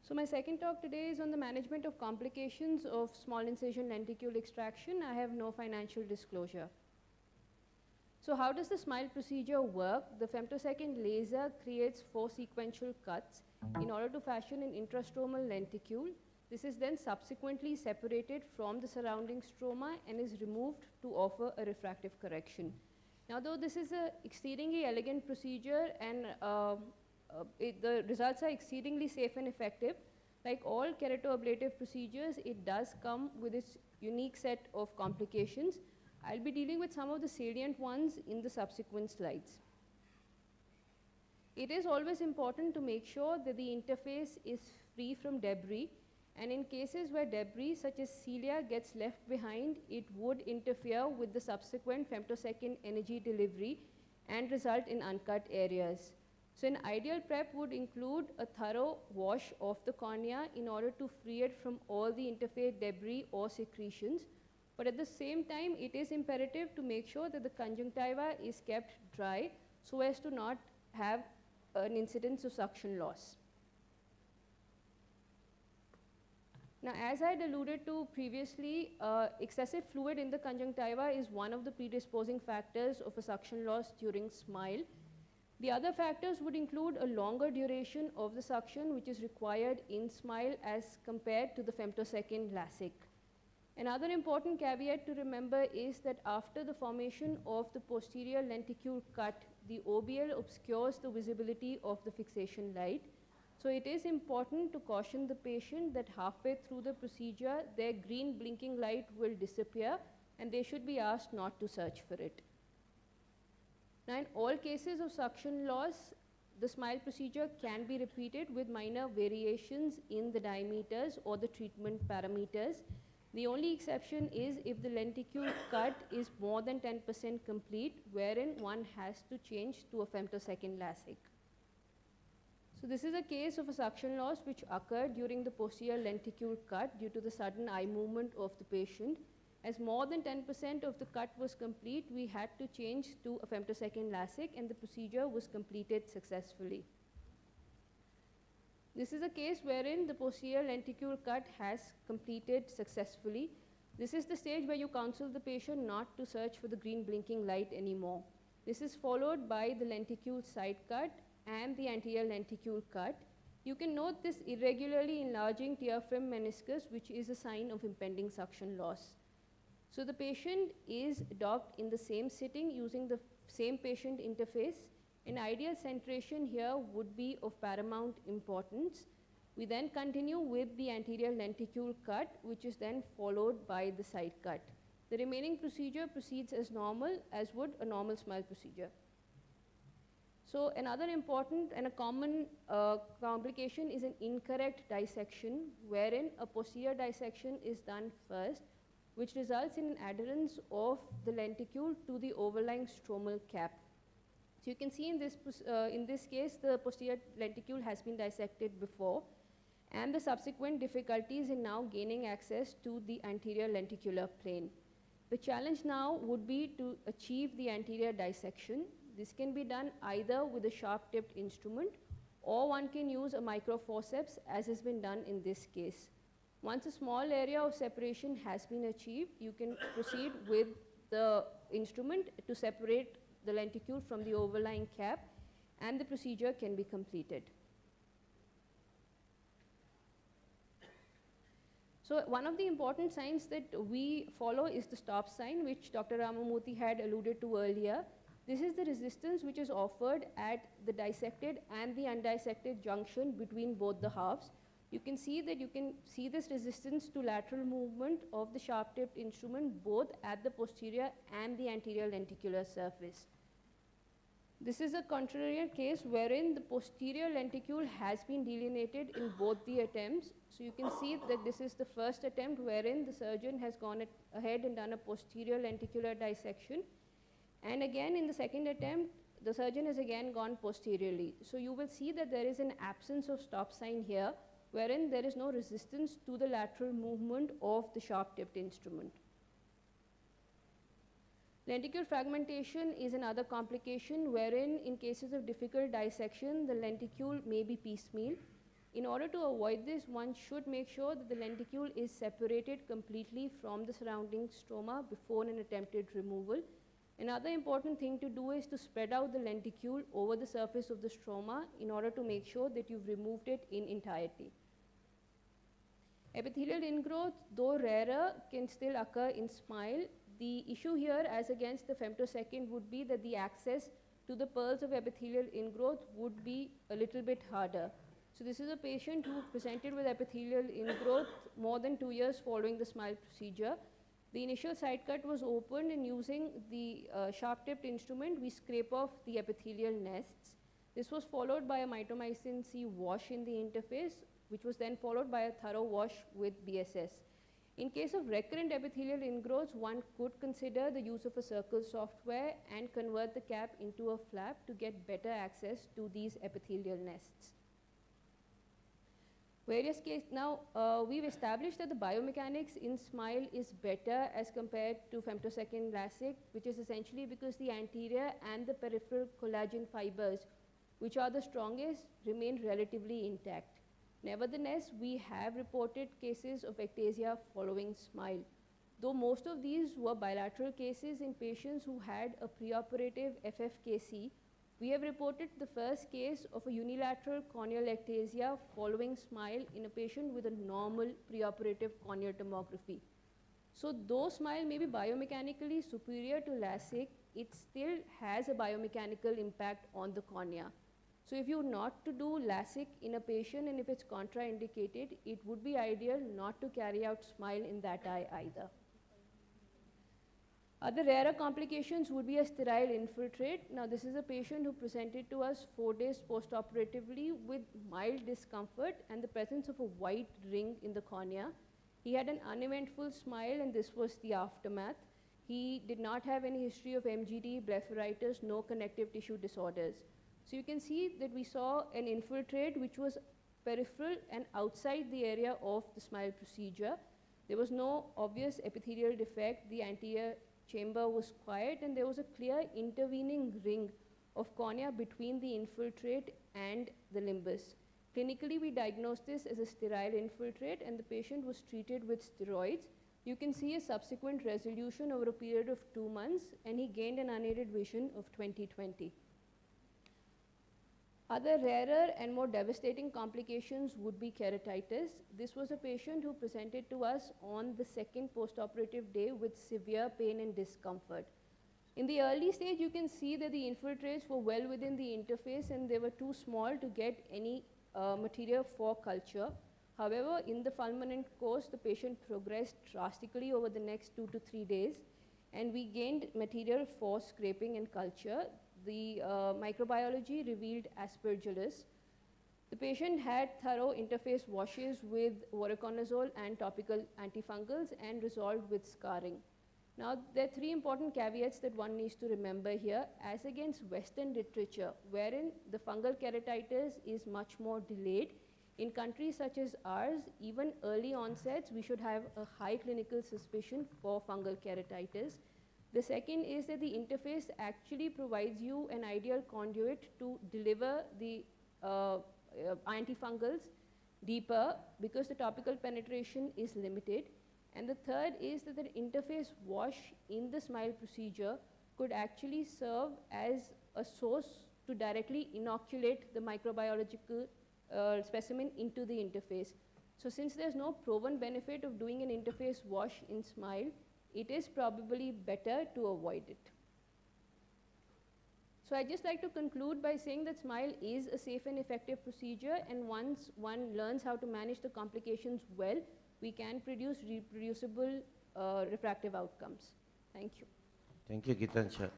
So my second talk today is on the management of complications of small incision lenticule extraction. I have no financial disclosure. So how does the SMILE procedure work? The femtosecond laser creates 4 sequential cuts in order to fashion an intrastromal lenticule. This is then subsequently separated from the surrounding stroma and is removed to offer a refractive correction. Now, though this is an exceedingly elegant procedure and the results are exceedingly safe and effective, like all keratoablative procedures, it does come with its unique set of complications. I'll be dealing with some of the salient ones in the subsequent slides. It is always important to make sure that the interface is free from debris, and in cases where debris such as cilia gets left behind, it would interfere with the subsequent femtosecond energy delivery and result in uncut areas. So an ideal prep would include a thorough wash of the cornea in order to free it from all the interface debris or secretions. But at the same time, it is imperative to make sure that the conjunctiva is kept dry so as to not have an incidence of suction loss. Now, as I had alluded to previously, excessive fluid in the conjunctiva is one of the predisposing factors of a suction loss during SMILE. The other factors would include a longer duration of the suction which is required in SMILE as compared to the femtosecond LASIK. Another important caveat to remember is that after the formation of the posterior lenticule cut, the OBL obscures the visibility of the fixation light. So it is important to caution the patient that halfway through the procedure, their green blinking light will disappear and they should be asked not to search for it. Now, in all cases of suction loss, the SMILE procedure can be repeated with minor variations in the diameters or the treatment parameters. The only exception is if the lenticule cut is more than 10% complete, wherein one has to change to a femtosecond LASIK. So this is a case of a suction loss which occurred during the posterior lenticule cut due to the sudden eye movement of the patient. As more than 10% of the cut was complete, we had to change to a femtosecond LASIK and the procedure was completed successfully. This is a case wherein the posterior lenticule cut has completed successfully. This is the stage where you counsel the patient not to search for the green blinking light anymore. This is followed by the lenticule side cut and the anterior lenticule cut. You can note this irregularly enlarging tear film meniscus, which is a sign of impending suction loss. So the patient is docked in the same sitting using the same patient interface. An ideal centration here would be of paramount importance. We then continue with the anterior lenticule cut, which is then followed by the side cut. The remaining procedure proceeds as normal, as would a normal SMILE procedure. So another important and a common complication is an incorrect dissection, wherein a posterior dissection is done first, which results in an adherence of the lenticule to the overlying stromal cap. So you can see in this case, the posterior lenticule has been dissected before, and the subsequent difficulties in now gaining access to the anterior lenticular plane. The challenge now would be to achieve the anterior dissection. This can be done either with a sharp-tipped instrument, or one can use a microforceps, as has been done in this case. Once a small area of separation has been achieved, you can proceed with the instrument to separate the lenticule from the overlying cap, and the procedure can be completed. So one of the important signs that we follow is the stop sign, which Dr. Ramamurthy had alluded to earlier. This is the resistance which is offered at the dissected and the undissected junction between both the halves. You can see this resistance to lateral movement of the sharp-tipped instrument both at the posterior and the anterior lenticular surface. This is a contrarian case wherein the posterior lenticule has been delineated in both the attempts. So you can see that this is the first attempt wherein the surgeon has gone ahead and done a posterior lenticular dissection. And again, in the second attempt, the surgeon has again gone posteriorly. So you will see that there is an absence of stop sign here, wherein there is no resistance to the lateral movement of the sharp-tipped instrument. Lenticule fragmentation is another complication wherein in cases of difficult dissection, the lenticule may be piecemeal. In order to avoid this, one should make sure that the lenticule is separated completely from the surrounding stroma before an attempted removal. Another important thing to do is to spread out the lenticule over the surface of the stroma in order to make sure that you've removed it in entirety. Epithelial ingrowth, though rarer, can still occur in smile. The issue here, as against the femtosecond, would be that the access to the pearls of epithelial ingrowth would be a little bit harder. So this is a patient who presented with epithelial ingrowth more than 2 years following the smile procedure. The initial side cut was opened, and using the sharp-tipped instrument, we scrape off the epithelial nests. This was followed by a mitomycin C wash in the interface, which was then followed by a thorough wash with BSS. In case of recurrent epithelial ingrowths, one could consider the use of a circle software and convert the cap into a flap to get better access to these epithelial nests. Various cases. Now, we've established that the biomechanics in smile is better as compared to femtosecond LASIK, which is essentially because the anterior and the peripheral collagen fibers, which are the strongest, remain relatively intact. Nevertheless, we have reported cases of ectasia following smile. Though most of these were bilateral cases in patients who had a preoperative FFKC, we have reported the first case of a unilateral corneal ectasia following smile in a patient with a normal preoperative corneal tomography. So though smile may be biomechanically superior to LASIK, it still has a biomechanical impact on the cornea. So if you not to do LASIK in a patient, and if it's contraindicated, it would be ideal not to carry out smile in that eye either. Other rarer complications would be a sterile infiltrate. Now this is a patient who presented to us 4 days post-operatively with mild discomfort and the presence of a white ring in the cornea. He had an uneventful smile, and this was the aftermath. He did not have any history of MGD, blepharitis, no connective tissue disorders. So you can see that we saw an infiltrate which was peripheral and outside the area of the smile procedure. There was no obvious epithelial defect. The anterior chamber was quiet, and there was a clear intervening ring of cornea between the infiltrate and the limbus. Clinically, we diagnosed this as a sterile infiltrate, and the patient was treated with steroids. You can see a subsequent resolution over a period of 2 months, and he gained an unaided vision of 20/20. Other rarer and more devastating complications would be keratitis. This was a patient who presented to us on the second postoperative day with severe pain and discomfort. In the early stage, you can see that the infiltrates were well within the interface, and they were too small to get any material for culture. However, in the fulminant course, the patient progressed drastically over the next 2 to 3 days, and we gained material for scraping and culture. The microbiology revealed aspergillus. The patient had thorough interface washes with voriconazole and topical antifungals and resolved with scarring. Now, there are 3 important caveats that one needs to remember here, as against Western literature, wherein the fungal keratitis is much more delayed. In countries such as ours, even early onsets, we should have a high clinical suspicion for fungal keratitis. The second is that the interface actually provides you an ideal conduit to deliver the antifungals deeper because the topical penetration is limited. And the third is that the interface wash in the smile procedure could actually serve as a source to directly inoculate the microbiological specimen into the interface. So since there's no proven benefit of doing an interface wash in smile, it is probably better to avoid it. So I'd just like to conclude by saying that smile is a safe and effective procedure, and once one learns how to manage the complications well, we can produce reproducible refractive outcomes. Thank you. Thank you, Gitansha.